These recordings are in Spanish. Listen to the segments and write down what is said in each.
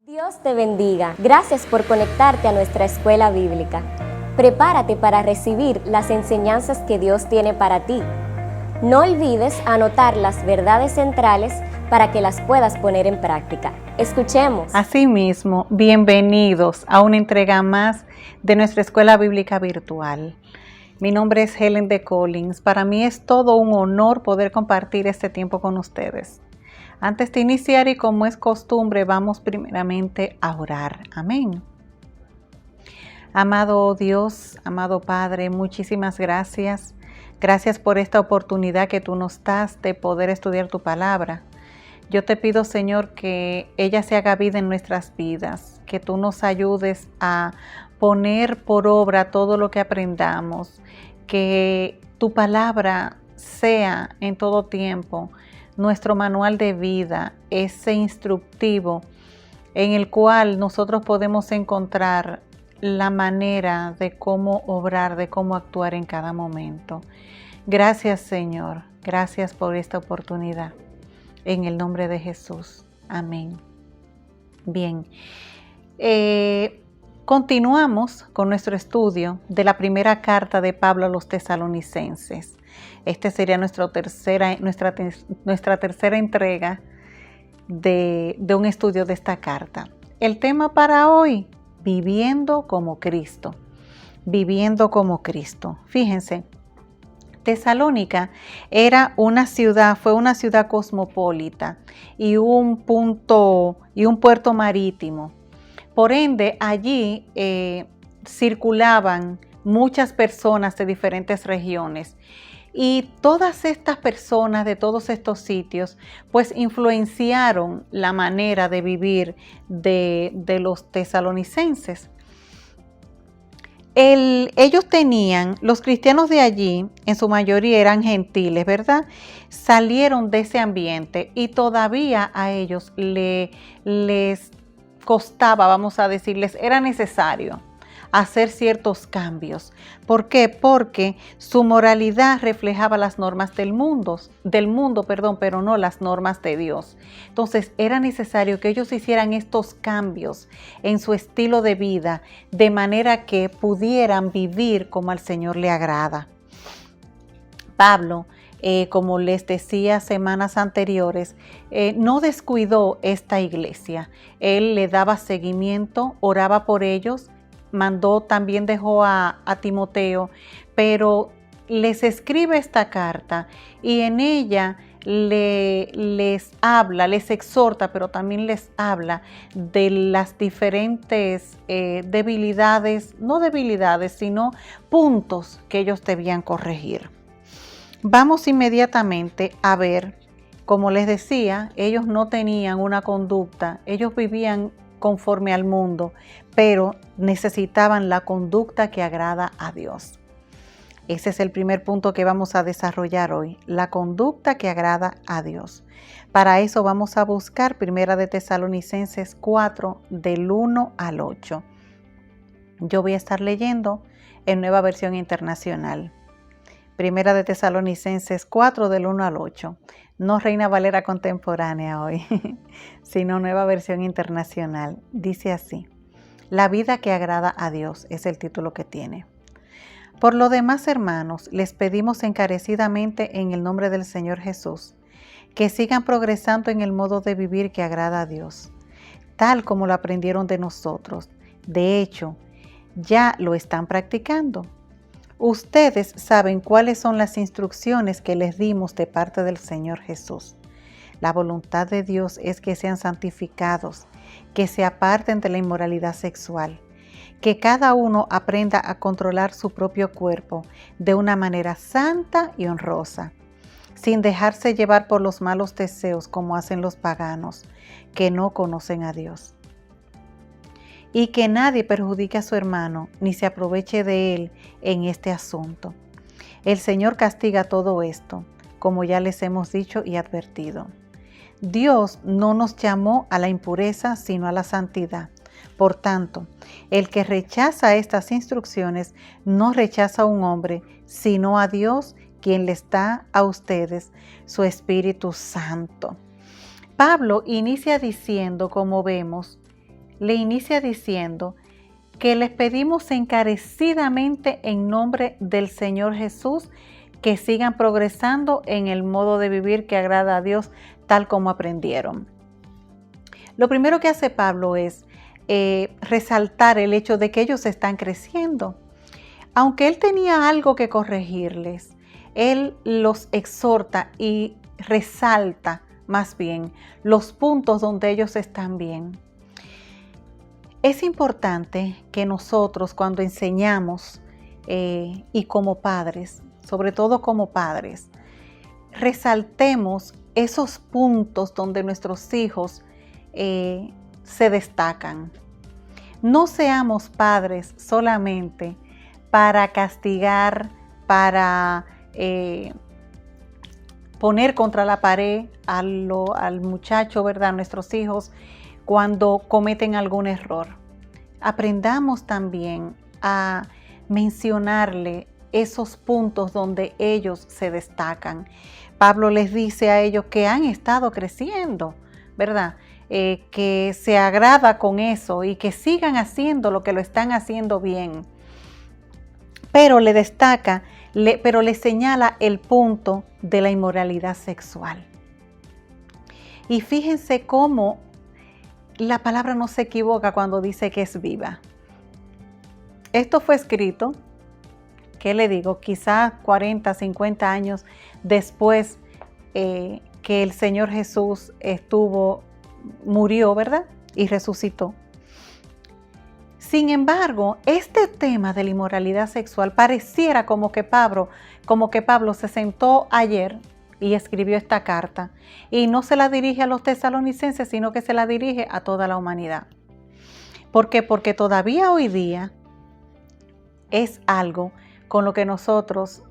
Dios te bendiga. Gracias por conectarte a nuestra escuela bíblica. Prepárate para recibir las enseñanzas que Dios tiene para ti. No olvides anotar las verdades centrales para que las puedas poner en práctica. Escuchemos. Asimismo, bienvenidos a una entrega más de nuestra escuela bíblica virtual. Mi nombre es Helen de Collins. Para mí es todo un honor poder compartir este tiempo con ustedes. Antes de iniciar y como es costumbre, vamos primeramente a orar. Amén. Amado Dios, amado Padre, muchísimas gracias. Gracias por esta oportunidad que tú nos das de poder estudiar tu palabra. Yo te pido, Señor, que ella se haga vida en nuestras vidas, que tú nos ayudes a poner por obra todo lo que aprendamos, que tu palabra sea en todo tiempo nuestro manual de vida, ese instructivo en el cual nosotros podemos encontrar la manera de cómo obrar, de cómo actuar en cada momento. Gracias, Señor. Gracias por esta oportunidad. En el nombre de Jesús. Amén. Bien. Continuamos con nuestro estudio de la primera carta de Pablo a los tesalonicenses. Esta sería nuestra tercera entrega de un estudio de esta carta. El tema para hoy, viviendo como Cristo. Viviendo como Cristo. Fíjense, Tesalónica fue una ciudad cosmopolita y un puerto marítimo. Por ende, allí circulaban muchas personas de diferentes regiones. Y todas estas personas de todos estos sitios, pues influenciaron la manera de vivir de los tesalonicenses. Los cristianos de allí, en su mayoría eran gentiles, ¿verdad? Salieron de ese ambiente y todavía a ellos les costaba, vamos a decirles, era necesario hacer ciertos cambios. ¿Por qué? Porque su moralidad reflejaba las normas del mundo, pero no las normas de Dios. Entonces era necesario que ellos hicieran estos cambios en su estilo de vida, de manera que pudieran vivir como al Señor le agrada. Pablo, como les decía semanas anteriores, no descuidó esta iglesia. Él le daba seguimiento, oraba por ellos, dejó a Timoteo, pero les escribe esta carta y en ella les exhorta, pero también les habla de las diferentes sino puntos que ellos debían corregir. Vamos inmediatamente a ver, como les decía, ellos no tenían una conducta, ellos vivían conforme al mundo, pero necesitaban la conducta que agrada a Dios. Ese es el primer punto que vamos a desarrollar hoy, la conducta que agrada a Dios. Para eso vamos a buscar Primera de Tesalonicenses 4, del 1 al 8. Yo voy a estar leyendo en Nueva Versión Internacional. Primera de Tesalonicenses 4, del 1 al 8. No Reina Valera contemporánea hoy, sino Nueva Versión Internacional. Dice así: La vida que agrada a Dios es el título que tiene. Por lo demás, hermanos, les pedimos encarecidamente en el nombre del Señor Jesús, que sigan progresando en el modo de vivir que agrada a Dios, tal como lo aprendieron de nosotros. De hecho, ya lo están practicando. Ustedes saben cuáles son las instrucciones que les dimos de parte del Señor Jesús. La voluntad de Dios es que sean santificados, que se aparten de la inmoralidad sexual, que cada uno aprenda a controlar su propio cuerpo de una manera santa y honrosa, sin dejarse llevar por los malos deseos como hacen los paganos, que no conocen a Dios. Y que nadie perjudique a su hermano, ni se aproveche de él en este asunto. El Señor castiga todo esto, como ya les hemos dicho y advertido. Dios no nos llamó a la impureza, sino a la santidad. Por tanto, el que rechaza estas instrucciones no rechaza a un hombre, sino a Dios, quien les da a ustedes su Espíritu Santo. Pablo inicia diciendo, como vemos, le inicia diciendo que les pedimos encarecidamente en nombre del Señor Jesús que sigan progresando en el modo de vivir que agrada a Dios tal como aprendieron. Lo primero que hace Pablo es resaltar el hecho de que ellos están creciendo. Aunque él tenía algo que corregirles, él los exhorta y resalta más bien los puntos donde ellos están bien. Es importante que nosotros cuando enseñamos y como padres, sobre todo como padres, resaltemos esos puntos donde nuestros hijos se destacan. No seamos padres solamente para castigar, para poner contra la pared al muchacho, ¿verdad? A nuestros hijos cuando cometen algún error. Aprendamos también a mencionarle esos puntos donde ellos se destacan. Pablo les dice a ellos que han estado creciendo, ¿verdad? Que se agrada con eso y que sigan haciendo lo que lo están haciendo bien. Pero le destaca, pero le señala el punto de la inmoralidad sexual. Y fíjense cómo la palabra no se equivoca cuando dice que es viva. Esto fue escrito, ¿qué le digo? Quizás 40, 50 años después que el Señor Jesús murió, ¿verdad? Y resucitó. Sin embargo, este tema de la inmoralidad sexual pareciera como que Pablo se sentó ayer y escribió esta carta y no se la dirige a los tesalonicenses, sino que se la dirige a toda la humanidad. ¿Por qué? Porque todavía hoy día es algo con lo que nosotros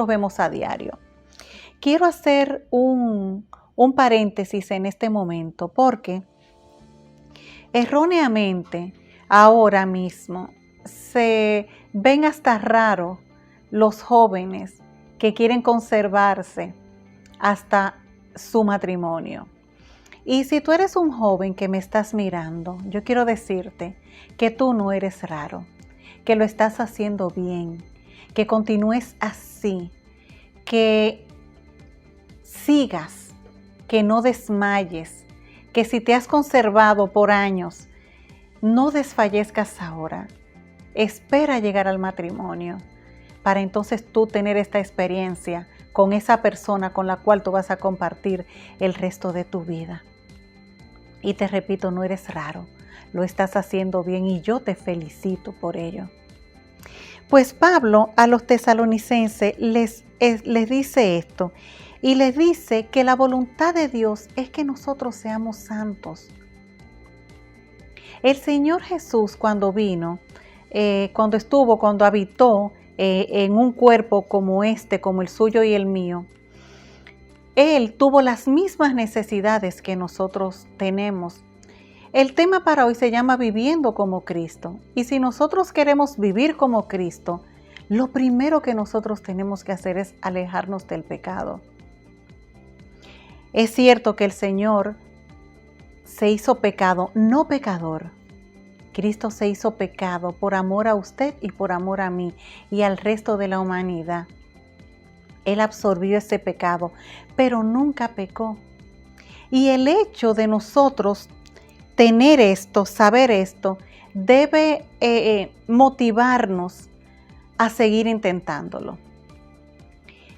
vemos a diario. Quiero hacer un paréntesis en este momento porque erróneamente ahora mismo se ven hasta raro los jóvenes que quieren conservarse hasta su matrimonio. Y si tú eres un joven que me estás mirando, yo quiero decirte que tú no eres raro, que lo estás haciendo bien, que continúes así, que sigas, que no desmayes, que si te has conservado por años, no desfallezcas ahora. Espera llegar al matrimonio para entonces tú tener esta experiencia con esa persona con la cual tú vas a compartir el resto de tu vida. Y te repito, no eres raro, lo estás haciendo bien y yo te felicito por ello. Pues Pablo a los tesalonicenses les dice esto y les dice que la voluntad de Dios es que nosotros seamos santos. El Señor Jesús cuando vino, cuando habitó en un cuerpo como como el suyo y el mío, Él tuvo las mismas necesidades que nosotros tenemos. El tema para hoy se llama Viviendo como Cristo. Y si nosotros queremos vivir como Cristo, lo primero que nosotros tenemos que hacer es alejarnos del pecado. Es cierto que el Señor se hizo pecado, no pecador. Cristo se hizo pecado por amor a usted y por amor a mí y al resto de la humanidad. Él absorbió ese pecado, pero nunca pecó. Y el hecho de nosotros tener esto, saber esto, debe motivarnos a seguir intentándolo.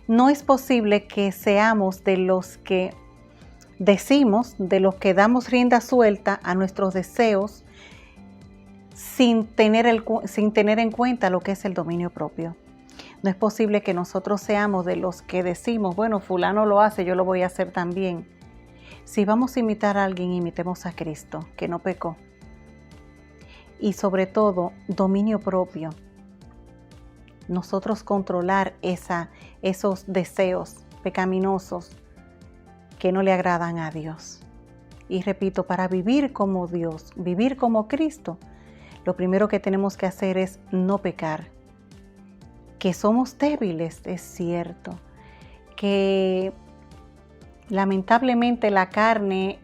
No es posible que seamos de los que decimos, de los que damos rienda suelta a nuestros deseos sin tener en cuenta lo que es el dominio propio. No es posible que nosotros seamos de los que decimos, bueno, fulano lo hace, yo lo voy a hacer también. Si vamos a imitar a alguien, imitemos a Cristo, que no pecó. Y sobre todo, dominio propio. Nosotros controlar esos deseos pecaminosos que no le agradan a Dios. Y repito, para vivir como Dios, vivir como Cristo, lo primero que tenemos que hacer es no pecar. Que somos débiles, es cierto. Que lamentablemente la carne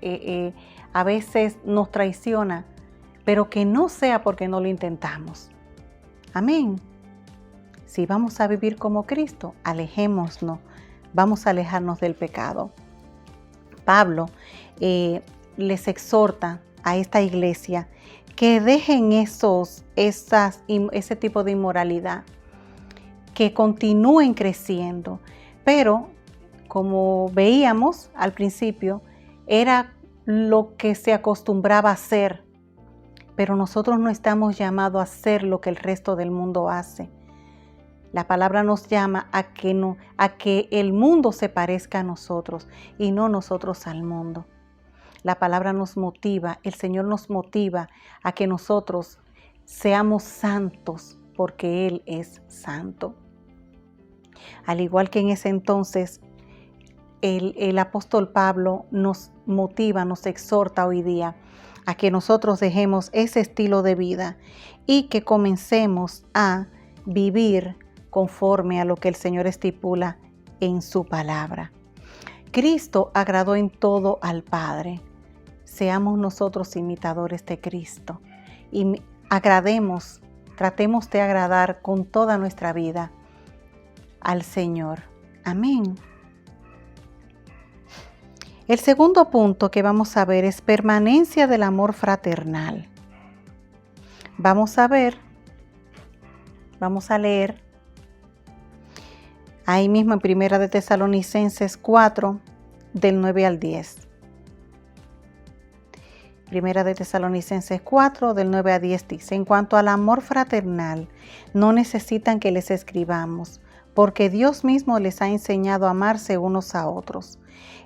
a veces nos traiciona, pero que no sea porque no lo intentamos. Amén. Si vamos a vivir como Cristo, alejémonos, vamos a alejarnos del pecado. Pablo les exhorta a esta iglesia que dejen ese tipo de inmoralidad, que continúen creciendo, pero como veíamos al principio, era lo que se acostumbraba a hacer, pero nosotros no estamos llamados a hacer lo que el resto del mundo hace. La palabra nos llama a que el mundo se parezca a nosotros y no nosotros al mundo. La palabra nos motiva, el Señor nos motiva a que nosotros seamos santos porque Él es santo. Al igual que en ese entonces, el apóstol Pablo nos motiva, nos exhorta hoy día a que nosotros dejemos ese estilo de vida y que comencemos a vivir conforme a lo que el Señor estipula en su palabra. Cristo agradó en todo al Padre. Seamos nosotros imitadores de Cristo y tratemos de agradar con toda nuestra vida al Señor. Amén. El segundo punto que vamos a ver es permanencia del amor fraternal. Vamos a leer ahí mismo en Primera de Tesalonicenses 4, del 9 al 10. Primera de Tesalonicenses 4, del 9 a 10 dice: en cuanto al amor fraternal, no necesitan que les escribamos, porque Dios mismo les ha enseñado a amarse unos a otros.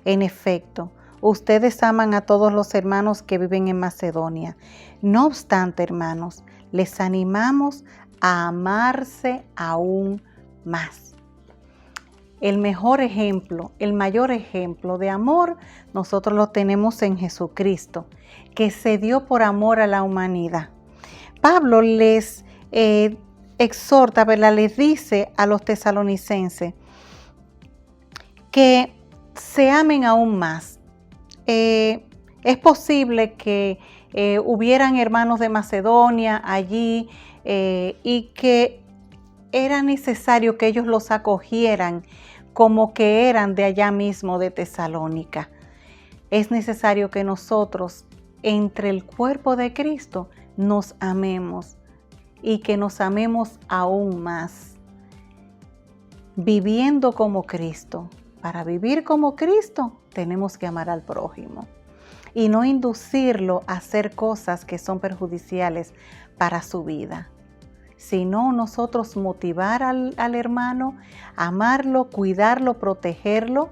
En efecto, ustedes aman a todos los hermanos que viven en Macedonia. No obstante, hermanos, les animamos a amarse aún más. El mejor ejemplo, el mayor ejemplo de amor, nosotros lo tenemos en Jesucristo, que se dio por amor a la humanidad. Pablo les exhorta, ¿verdad? Les dice a los tesalonicenses que se amen aún más. Es posible que hubieran hermanos de Macedonia allí y que era necesario que ellos los acogieran como que eran de allá mismo de Tesalónica. Es necesario que nosotros, entre el cuerpo de Cristo, nos amemos y que nos amemos aún más, viviendo como Cristo. Para vivir como Cristo, tenemos que amar al prójimo y no inducirlo a hacer cosas que son perjudiciales para su vida, sino nosotros motivar al hermano, amarlo, cuidarlo, protegerlo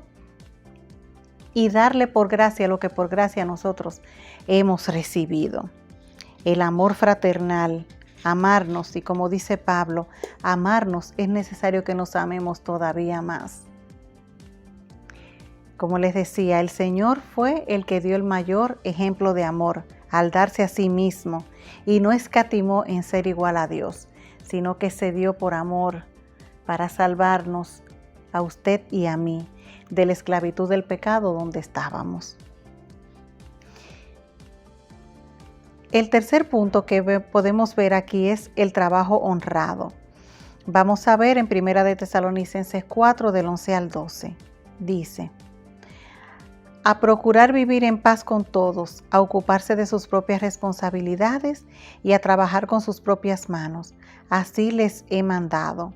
y darle por gracia lo que por gracia nosotros hemos recibido. El amor fraternal, amarnos, y como dice Pablo, amarnos, es necesario que nos amemos todavía más. Como les decía, el Señor fue el que dio el mayor ejemplo de amor al darse a sí mismo y no escatimó en ser igual a Dios, sino que se dio por amor para salvarnos a usted y a mí de la esclavitud del pecado donde estábamos. El tercer punto que podemos ver aquí es el trabajo honrado. Vamos a ver en Primera de Tesalonicenses 4, del 11 al 12. Dice: a procurar vivir en paz con todos, a ocuparse de sus propias responsabilidades y a trabajar con sus propias manos. Así les he mandado,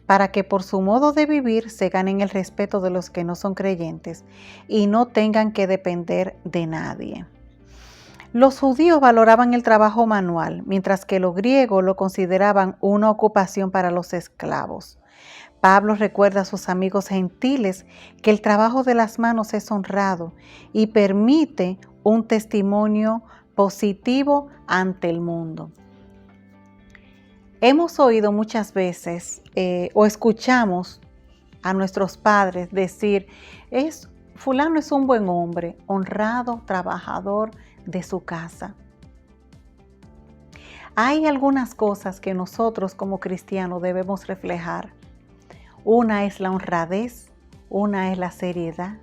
para que por su modo de vivir se ganen el respeto de los que no son creyentes y no tengan que depender de nadie. Los judíos valoraban el trabajo manual, mientras que los griegos lo consideraban una ocupación para los esclavos. Pablo recuerda a sus amigos gentiles que el trabajo de las manos es honrado y permite un testimonio positivo ante el mundo. Hemos oído muchas veces o escuchamos a nuestros padres decir: fulano es un buen hombre, honrado, trabajador de su casa. Hay algunas cosas que nosotros como cristianos debemos reflejar. Una es la honradez, una es la seriedad.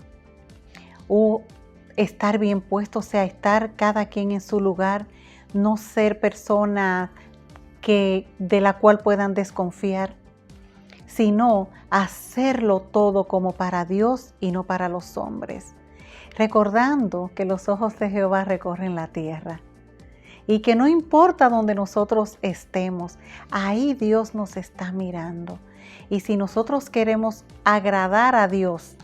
estar bien puesto, o sea, estar cada quien en su lugar, no ser personas de la cual puedan desconfiar, sino hacerlo todo como para Dios y no para los hombres, recordando que los ojos de Jehová recorren la tierra y que no importa donde nosotros estemos, ahí Dios nos está mirando. Y si nosotros queremos agradar a Dios,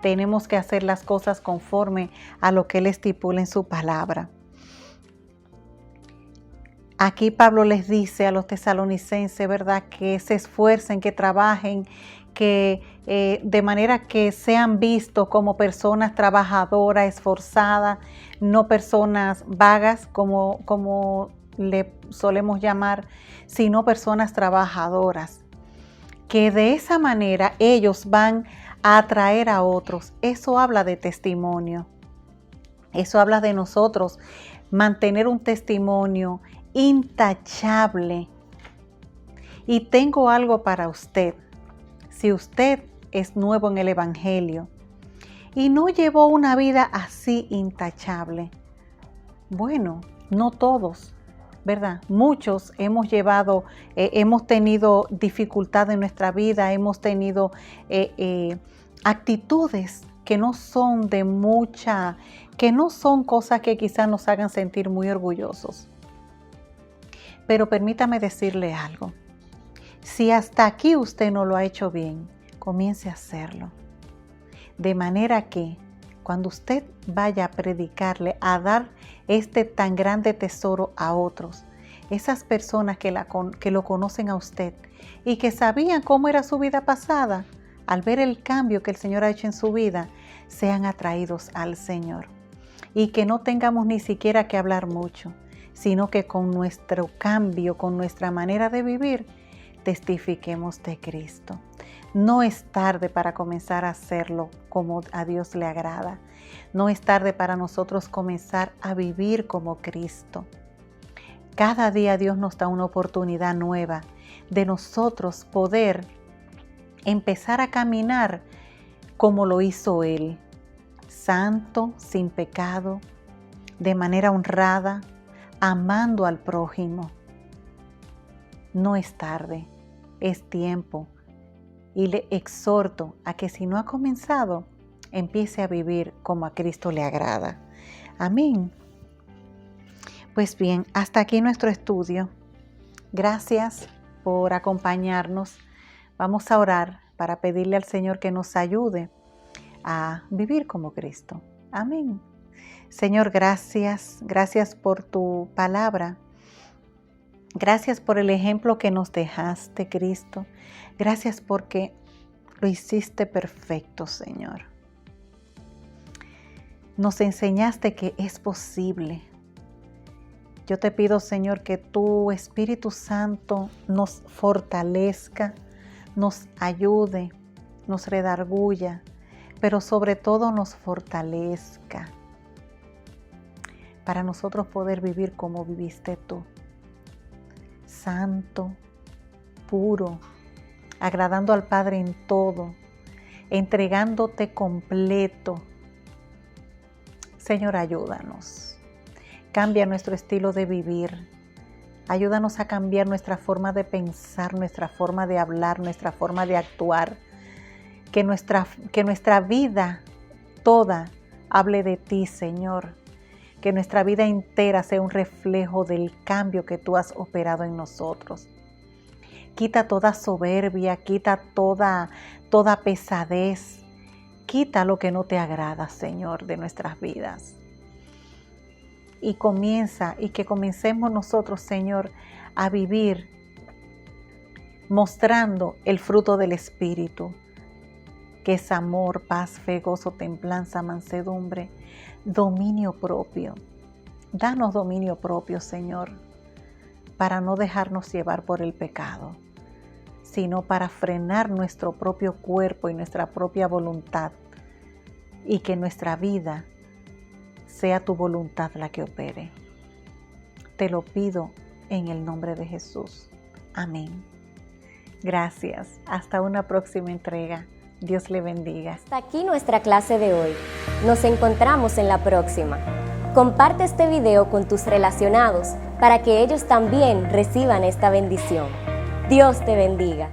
tenemos que hacer las cosas conforme a lo que Él estipula en su palabra. Aquí Pablo les dice a los tesalonicenses, ¿verdad?, que se esfuercen, que trabajen, que de manera que sean vistos como personas trabajadoras, esforzadas, no personas vagas como le solemos llamar, sino personas trabajadoras. Que de esa manera ellos van a atraer a otros. Eso habla de testimonio. Eso habla de nosotros mantener un testimonio intachable. Y tengo algo para usted. Si usted es nuevo en el Evangelio y no llevó una vida así intachable, bueno, no todos, ¿verdad? Muchos hemos tenido dificultad en nuestra vida, hemos tenido actitudes que no son que no son cosas que quizás nos hagan sentir muy orgullosos. Pero permítame decirle algo. Si hasta aquí usted no lo ha hecho bien, comience a hacerlo. De manera que cuando usted vaya a predicarle, a dar este tan grande tesoro a otros, esas personas que lo conocen a usted y que sabían cómo era su vida pasada, al ver el cambio que el Señor ha hecho en su vida, sean atraídos al Señor. Y que no tengamos ni siquiera que hablar mucho, sino que con nuestro cambio, con nuestra manera de vivir, testifiquemos de Cristo. No es tarde para comenzar a hacerlo como a Dios le agrada. No es tarde para nosotros comenzar a vivir como Cristo. Cada día Dios nos da una oportunidad nueva de nosotros poder empezar a caminar como lo hizo Él, santo, sin pecado, de manera honrada, amando al prójimo. No es tarde, es tiempo. Y le exhorto a que si no ha comenzado, empiece a vivir como a Cristo le agrada. Amén. Pues bien, hasta aquí nuestro estudio. Gracias por acompañarnos. Vamos a orar para pedirle al Señor que nos ayude a vivir como Cristo. Amén. Señor, gracias por tu palabra. Gracias por el ejemplo que nos dejaste, Cristo. Gracias porque lo hiciste perfecto, Señor. Nos enseñaste que es posible. Yo te pido, Señor, que tu Espíritu Santo nos fortalezca, nos ayude, nos redarguya, pero sobre todo nos fortalezca para nosotros poder vivir como viviste tú. Santo, puro, agradando al Padre en todo, entregándote completo. Señor, ayúdanos. Cambia nuestro estilo de vivir. Ayúdanos a cambiar nuestra forma de pensar, nuestra forma de hablar, nuestra forma de actuar. Que nuestra vida toda hable de ti, Señor. Que nuestra vida entera sea un reflejo del cambio que tú has operado en nosotros. Quita toda soberbia, quita toda pesadez. Quita lo que no te agrada, Señor, de nuestras vidas. Y que comencemos nosotros, Señor, a vivir mostrando el fruto del Espíritu, que es amor, paz, fe, gozo, templanza, mansedumbre, dominio propio. Danos dominio propio, Señor, para no dejarnos llevar por el pecado, sino para frenar nuestro propio cuerpo y nuestra propia voluntad, y que nuestra vida sea tu voluntad la que opere. Te lo pido en el nombre de Jesús. Amén. Gracias. Hasta una próxima entrega. Dios le bendiga. Hasta aquí nuestra clase de hoy. Nos encontramos en la próxima. Comparte este video con tus relacionados para que ellos también reciban esta bendición. Dios te bendiga.